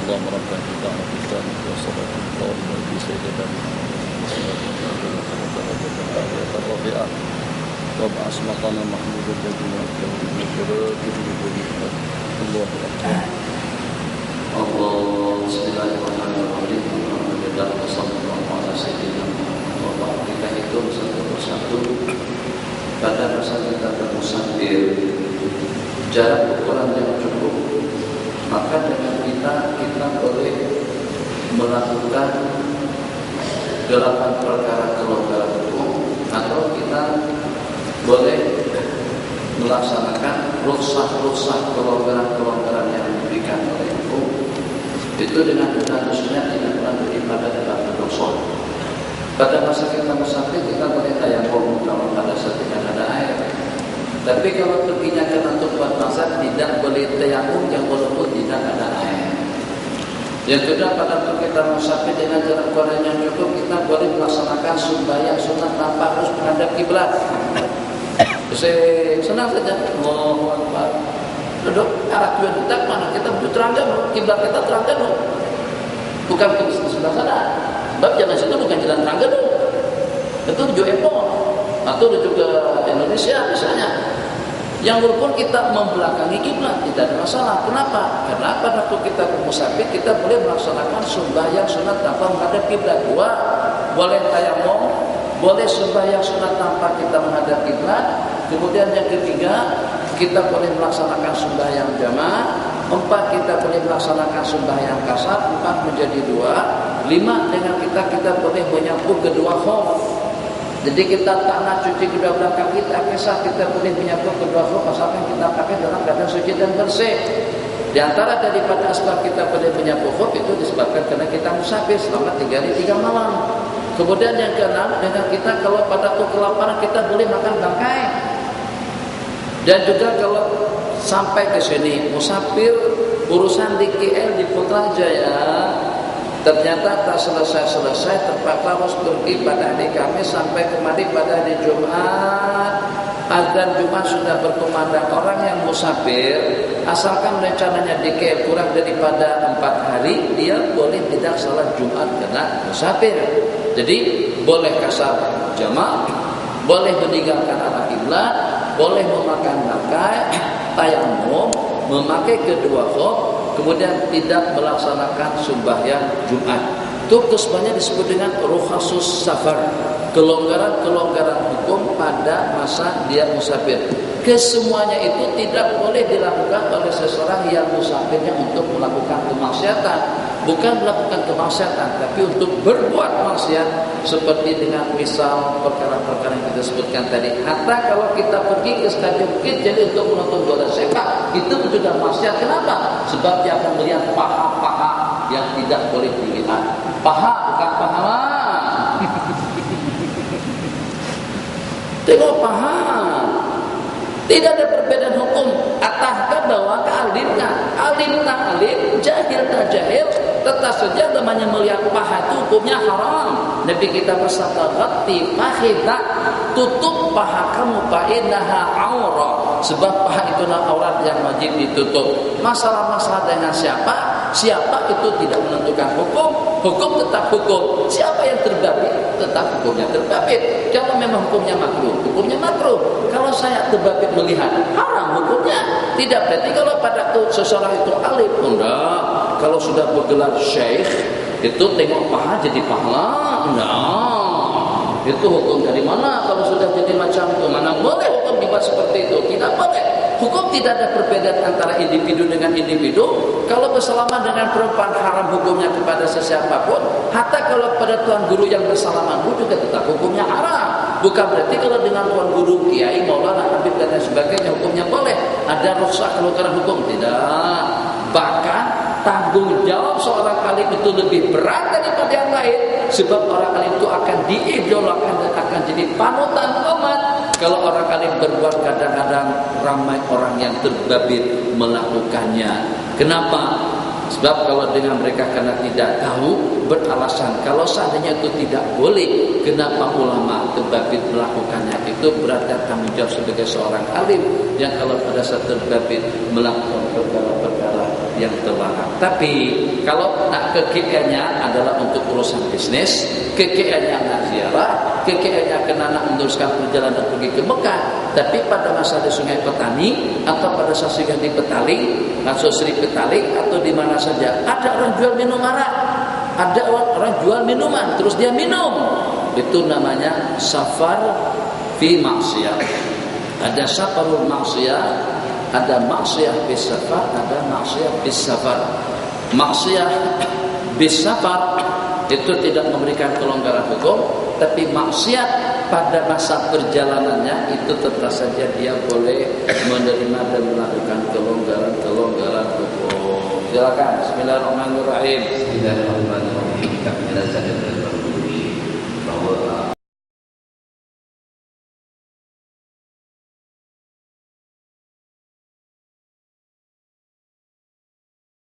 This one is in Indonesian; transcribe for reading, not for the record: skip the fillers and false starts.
اللهم ربنا اتقنا في الثاني والصلاة القائمة في سيدنا الرفيعة وابعث مقام محمود الذي وعدته من شرائطه وبركاته الله أكبر. Allah Bismillahirrahmanirrahim. Alhamdulillah wassallallahu ala sayyidina Muhammad. Kita hitung satu persatu. Pada masa kita bermusafir, jarak ukuran yang cukup, maka dengan kita boleh melakukan 8 perkara kelonggaran hukum, atau kita boleh melaksanakan rukhsah kelonggaran yang diberikan oleh hukum. Itu dengan harusnya tidak pernah beribadah dalam dosa. Pada masa kita musafir kita boleh tayamum kalau pada saat tidak ada air. Tapi kalau perginya karena tempat mazhab tidak boleh tayamum yang walaupun tidak ada air. Yang kedua, pada waktu kita musafir dengan jarak pandang yang cukup, kita boleh melaksanakan sembahyang sunat tanpa harus menghadap kiblat. Senang saja. Allahu Akbar. Duduk arah tujuan kita mana? Kita menuju Terengganu, kiblat kita Terengganu. Bukan ke sebelah sana. Sebab jalan situ bukan jalan Terengganu. Itu menuju Epon atau menuju ke Indonesia misalnya. Yang walaupun kita membelakangi kiblat tidak ada masalah. Kenapa? Karena pada waktu kita musafir kita boleh melaksanakan sembahyang sunat tanpa menghadap kiblat. Dua, boleh tayamum, boleh sembahyang sunat tanpa kita menghadap kiblat. Kemudian yang ketiga, kita boleh melaksanakan sembahyang jamaah. 4, kita boleh melaksanakan sembahyang kasar. 4 menjadi 2. 5, dengan kita boleh menyapu kedua khuf. Jadi kita tak nak cuci kedua belah kaki, tak kisah, kita boleh menyapu kedua khuf asalkan kita pakai dalam keadaan suci dan bersih. Di antara daripada sebab kita boleh menyapu khuf itu disebabkan karena kita musafir selama 3 hari 3 malam. Kemudian yang keenam, dengan kita kalau pada waktu kelaparan kita boleh makan bangkai. Dan juga kalau sampai ke sini musafir urusan di KL di Putrajaya ternyata tak selesai, terpaksa harus pergi pada hari Kamis sampai kemari pada hari Jumat. Azan Jumat sudah berkumandang. Orang yang musafir asalkan rencananya di KL kurang daripada 4 hari, dia boleh tidak salat Jumat karena musafir. Jadi boleh kasar jamaah, boleh meninggalkan arah kiblat, boleh memakan bangkai, tayamum, memakai kedua khuf, kemudian tidak melaksanakan sembahyang Jumat. Itu kesemuanya disebut dengan rukhasus safar, kelonggaran hukum pada masa dia musafir. Kesemuanya itu tidak boleh dilakukan oleh seseorang yang musafirnya untuk melakukan kemaksiatan. Bukan melakukan kemaksiatan, tapi untuk berbuat maksiat, seperti dengan misal perkara-perkara yang kita sebutkan tadi. Hatta kalau kita pergi ke stadion Bukit Jalil untuk menonton bola sepak, itu sudah maksiat. Kenapa? Sebab dia akan melihat paha-paha yang tidak boleh dilihat. Paha bukan pahala. Tengok paha. Tidak ada perbedaan hukum. Atahkah bahwa alimnya, alim tak alim, jahil tak jahil, tetap saja namanya melihat paha itu hukumnya haram. Nabi kita bersabda, "Ghatti fakhidha", tutup paha kamu, fa innaha aurah. Sebab paha itu aurat yang wajib ditutup. Masalah-masalah dengan siapa itu tidak menentukan hukum. Hukum tetap hukum. Siapa yang terbabit, tetap hukumnya terbabit. Kalau memang hukumnya makruh, hukumnya makruh. Kalau saya terbabit melihat, haram hukumnya. Tidak berarti kalau pada seseorang itu alim, enggak. Kalau sudah bergelar syekh, itu tengok paha jadi pahala. Enggak. Itu hukum dari mana? Kalau sudah jadi macam itu, mana boleh hukum dibuat seperti itu? Tidak boleh. Hukum tidak ada perbedaan antara individu dengan individu. Kalau bersalaman dengan perempuan haram hukumnya kepada sesiapapun. Hatta kalau pada tuan guru yang bersalaman pun juga tetap hukumnya haram. Bukan berarti kalau dengan tuan guru, kiai, maulana, habib dan lain sebagainya hukumnya boleh. Ada rukhsah kelonggaran hukum? Tidak. Bahkan tanggung jawab seorang alim itu lebih berat daripada yang lain. Sebab orang alim itu akan diidolakan dan akan jadi panutan umat. Kalau orang alim berbuat, kadang-kadang ramai orang yang terbabit melakukannya. Kenapa? Sebab kalau dengan mereka karena tidak tahu, beralasan kalau seandainya itu tidak boleh, kenapa ulama terbabit melakukannya? Itu berarti tanggung jawab sebagai seorang alim yang kalau pada saat terbabit melakukan perkara-perkara yang terlarang. Tapi kalau nak KKN-nya adalah untuk urusan bisnis, KKN-nya nak ziarah, KKN-nya kena nak meneruskan perjalanan pergi ke Mekah. Tapi pada masa di Sungai Petani atau pada saat di Petaling, maksud Sri Petaling atau di mana saja, ada orang jual minum arak, ada orang jual minuman, terus dia minum. Itu namanya safar fi maksiyah. Ada safarul maksiyah, ada maksiyah bis safar, ada maksiyah bis safar. Maksiyah bis safar itu tidak memberikan kelonggaran hukum, tapi maksiat pada masa perjalanannya itu tetap saja dia boleh menerima dan melakukan kelonggaran hukum. Silakan. Bismillahirrahmanirrahim. Bismillahirrahmanirrahim. Kami saja bahwa